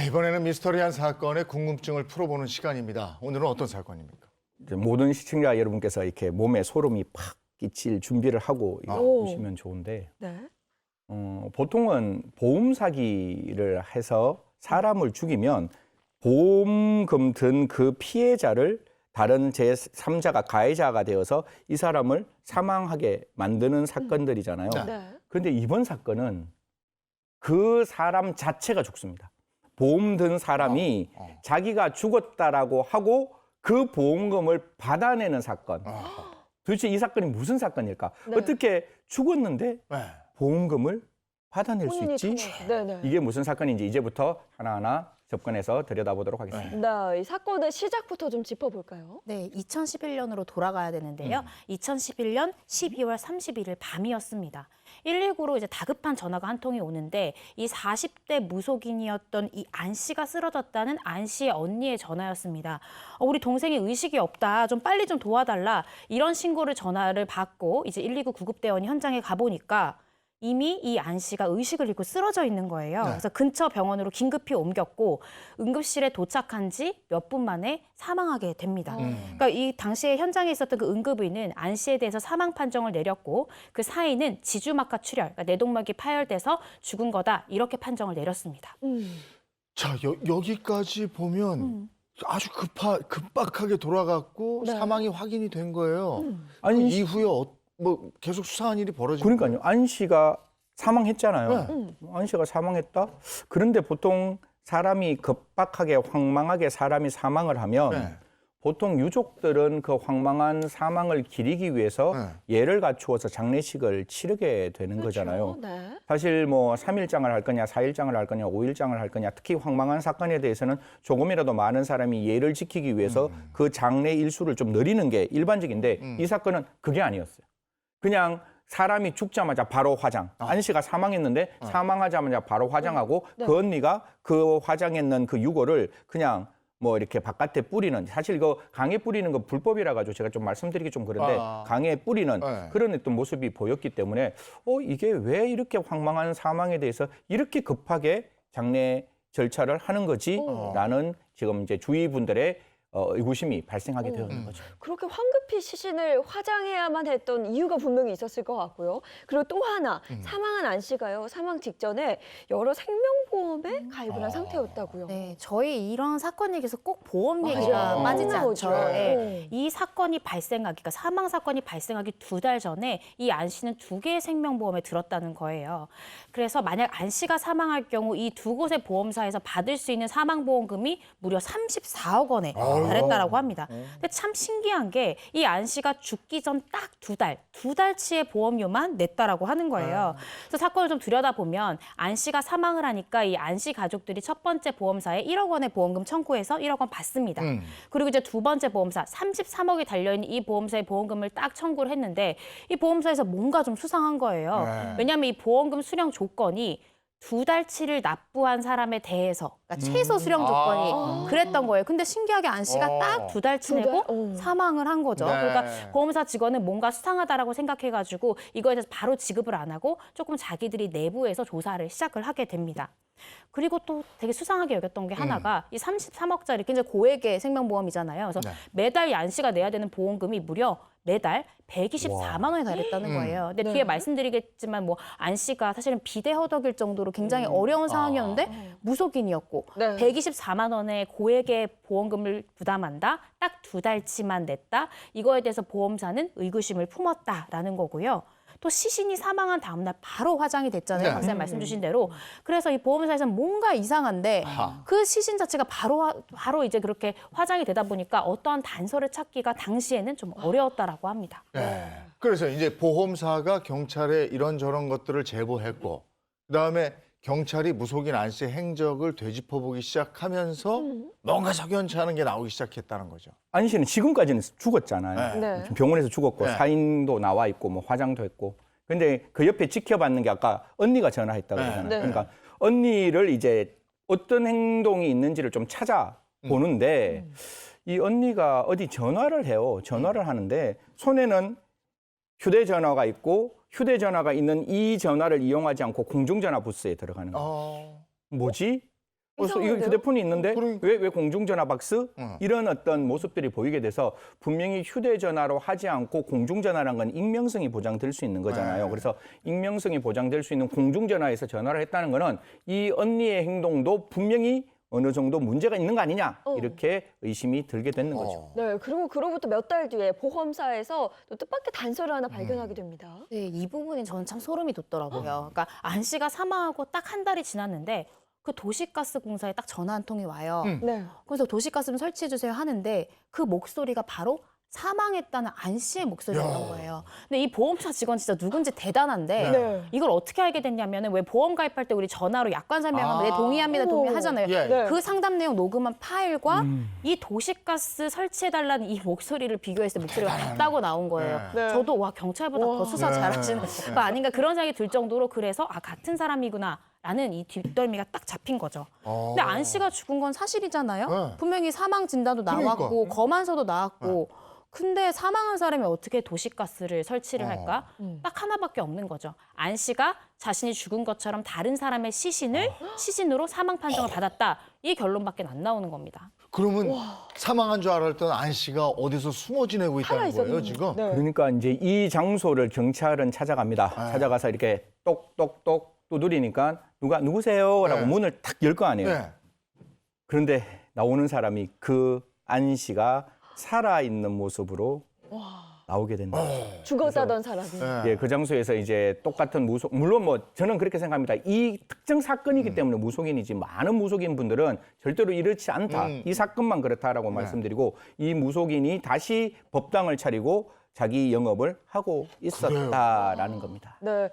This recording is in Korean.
이번에는 미스터리한 사건의 궁금증을 풀어보는 시간입니다. 오늘은 어떤 사건입니까? 이제 모든 시청자 여러분께서 이렇게 몸에 소름이 팍 끼칠 준비를 하고 보시면 좋은데 네. 보통은 보험 사기를 해서 사람을 죽이면 보험금 든 그 피해자를 다른 제3자가 가해자가 되어서 이 사람을 사망하게 만드는 사건들이잖아요. 네. 그런데 이번 사건은 그 사람 자체가 죽습니다. 보험 든 사람이 자기가 죽었다라고 하고 그 보험금을 받아내는 사건. 도대체 이 사건이 무슨 사건일까? 네. 어떻게 죽었는데 네. 보험금을 받아낼 수 본인이 있지? 네네. 이게 무슨 사건인지 이제부터 하나하나 접근해서 들여다보도록 하겠습니다. 네, 이 사건의 시작부터 좀 짚어볼까요? 네, 2011년으로 돌아가야 되는데요. 2011년 12월 31일 밤이었습니다. 119로 이제 다급한 전화가 한 통이 오는데 이 40대 무속인이었던 이 안 씨가 쓰러졌다는 안 씨의 언니의 전화였습니다. 우리 동생이 의식이 없다. 좀 빨리 좀 도와달라. 이런 신고를 전화를 받고 이제 119 구급대원이 현장에 가보니까 이미 이 안 씨가 의식을 잃고 쓰러져 있는 거예요. 네. 그래서 근처 병원으로 긴급히 옮겼고 응급실에 도착한 지 몇 분 만에 사망하게 됩니다. 그러니까 이 당시에 현장에 있었던 그 응급의는 안 씨에 대해서 사망 판정을 내렸고 그 사인은 지주막하 출혈, 그러니까 내동맥이 파열돼서 죽은 거다 이렇게 판정을 내렸습니다. 자, 여기까지 보면 아주 급박하게 돌아갔고 네. 사망이 확인이 된 거예요. 아니, 그 이후에 뭐 계속 수상한 일이 벌어지고. 그러니까요. 안 씨가 사망했잖아요. 네. 안 씨가 사망했다? 그런데 보통 사람이 급박하게 황망하게 사람이 사망을 하면 네. 보통 유족들은 그 황망한 사망을 기리기 위해서 예를 갖추어서 장례식을 치르게 되는 거잖아요. 네. 사실 뭐 3일장을 할 거냐, 4일장을 할 거냐, 5일장을 할 거냐, 특히 황망한 사건에 대해서는 조금이라도 많은 사람이 예를 지키기 위해서 그 장례 일수를 좀 늘리는 게 일반적인데 이 사건은 그게 아니었어요. 그냥 사람이 죽자마자 바로 화장. 안 씨가 사망했는데 사망하자마자 바로 화장하고 그 언니가 그 화장했는 그 유골을 그냥 뭐 이렇게 바깥에 뿌리는, 사실 이거 강에 뿌리는 거 불법이라 가지고 제가 좀 말씀드리기 좀 그런데 강에 뿌리는 그런 어떤 모습이 보였기 때문에 이게 왜 이렇게 황망한 사망에 대해서 이렇게 급하게 장례 절차를 하는 거지라는 지금 이제 주위 분들의 의구심이 발생하게 되는 거죠. 그렇게 황급히 시신을 화장해야만 했던 이유가 분명히 있었을 것 같고요. 그리고 또 하나, 사망한 안 씨가요, 사망 직전에 여러 생명보험에 가입을 한 상태였다고요. 네, 저희 이런 사건 얘기에서 꼭 보험 얘기가 빠지지 나오죠. 않죠. 네. 네. 이 사건이 발생하기, 그러니까 사망 사건이 발생하기 2달 전에 이 안 씨는 2개의 생명보험에 들었다는 거예요. 그래서 만약 안 씨가 사망할 경우 이 2곳의 보험사에서 받을 수 있는 사망보험금이 무려 34억 원에 달했다라고 합니다. 근데 참 신기한 게 이 안 씨가 죽기 전 딱 2달치의 보험료만 냈다라고 하는 거예요. 그래서 사건을 좀 들여다보면 안 씨가 사망을 하니까 이 안 씨 가족들이 첫 번째 보험사에 1억 원의 보험금 청구해서 1억 원 받습니다. 그리고 이제 두 번째 보험사 33억이 달려있는 이 보험사의 보험금을 딱 청구를 했는데 이 보험사에서 뭔가 좀 수상한 거예요. 왜냐하면 이 보험금 수령 조건이 2달치를 납부한 사람에 대해서 그러니까 최소 수령 조건이 그랬던 거예요. 근데 신기하게 안 씨가 딱 2달치 내고 사망을 한 거죠. 네. 그러니까 보험사 직원은 뭔가 수상하다라고 생각해가지고 이거에 대해서 바로 지급을 안 하고 조금 자기들이 내부에서 조사를 시작을 하게 됩니다. 그리고 또 되게 수상하게 여겼던 게 하나가 이 33억짜리 굉장히 고액의 생명보험이잖아요. 그래서 매달 이 안 씨가 내야 되는 보험금이 무려 매달 124만 원에 달했다는 거예요. 근데 뒤에 말씀드리겠지만 뭐 안 씨가 사실은 비대허덕일 정도로 굉장히 어려운 상황이었는데 무속인이었고 네. 124만 원의 고액의 보험금을 부담한다. 딱 2달치만 냈다. 이거에 대해서 보험사는 의구심을 품었다라는 거고요. 또 시신이 사망한 다음 날 바로 화장이 됐잖아요. 네. 박사님 말씀 주신 대로. 그래서 이 보험사에서는 뭔가 이상한데 그 시신 자체가 바로 이제 그렇게 화장이 되다 보니까 어떠한 단서를 찾기가 당시에는 좀 어려웠다라고 합니다. 네. 그래서 이제 보험사가 경찰에 이런저런 것들을 제보했고 그다음에 경찰이 무속인 안 씨의 행적을 되짚어보기 시작하면서 뭔가 석연치 않은 게 나오기 시작했다는 거죠. 안 씨는 지금까지는 죽었잖아요. 네. 지금 병원에서 죽었고 네. 사인도 나와 있고 뭐 화장도 했고. 근데 그 옆에 지켜봤는 게 아까 언니가 전화했다고 그러잖아요. 네. 그러니까 언니를 이제 어떤 행동이 있는지를 좀 찾아보는데 이 언니가 어디 전화를 해요. 전화를 하는데 손에는 휴대전화가 있고 휴대전화가 있는 이 전화를 이용하지 않고 공중전화 부스에 들어가는 거예요. 뭐지? 그래서 이거 이상한데요? 휴대폰이 있는데 그러니까. 왜 공중전화 박스? 이런 어떤 모습들이 보이게 돼서 분명히 휴대전화로 하지 않고 공중전화라는 건 익명성이 보장될 수 있는 거잖아요. 네. 그래서 익명성이 보장될 수 있는 공중전화에서 전화를 했다는 거는 이 언니의 행동도 분명히 어느 정도 문제가 있는 거 아니냐 이렇게 의심이 들게 되는 거죠. 네, 그리고 그로부터 몇 달 뒤에 보험사에서 또 뜻밖의 단서를 하나 발견하게 됩니다. 네, 이 부분이 저는 참 소름이 돋더라고요. 그러니까 안 씨가 사망하고 딱 한 달이 지났는데 그 도시가스 공사에 딱 전화 한 통이 와요. 네. 그래서 도시가스를 설치해 주세요 하는데 그 목소리가 바로 사망했다는 안 씨의 목소리였던 거예요. 근데 이 보험사 직원 진짜 누군지 대단한데 네. 이걸 어떻게 알게 됐냐면은 왜 보험 가입할 때 우리 전화로 약관 설명하면 네, 동의합니다, 오. 동의하잖아요. 예. 네. 그 상담 내용 녹음한 파일과 이 도시가스 설치해달라는 이 목소리를 비교했을 때 목소리가 같다고 나온 거예요. 네. 저도 와 경찰보다 더 수사 잘하시는 거 아닌가 그런 생각이 들 정도로 그래서 아 같은 사람이구나. 라는 이 뒷덜미가 딱 잡힌 거죠. 근데 안 씨가 죽은 건 사실이잖아요. 네. 분명히 사망 진단도 나왔고 그러니까. 검안서도 나왔고 근데 사망한 사람이 어떻게 도시가스를 설치를 할까? 딱 하나밖에 없는 거죠. 안 씨가 자신이 죽은 것처럼 다른 사람의 시신으로 사망 판정을 받았다. 이 결론밖에 안 나오는 겁니다. 그러면 사망한 줄 알았던 안 씨가 어디서 숨어 지내고 있다는 거예요, 지금? 네. 그러니까 이제 이 장소를 경찰은 찾아갑니다. 찾아가서 이렇게 똑똑똑 두드리니까 누구세요라고 네. 문을 탁 열 거 아니에요. 네. 그런데 나오는 사람이 그 안 씨가 살아있는 모습으로 나오게 된다. 죽었다던 사람이. 네. 예, 그 장소에서 이제 똑같은 물론 뭐 저는 그렇게 생각합니다. 이 특정 사건이기 때문에 무속인이지 많은 무속인 분들은 절대로 이렇지 않다. 이 사건만 그렇다라고 말씀드리고 이 무속인이 다시 법당을 차리고 자기 영업을 하고 있었다라는 겁니다. 네,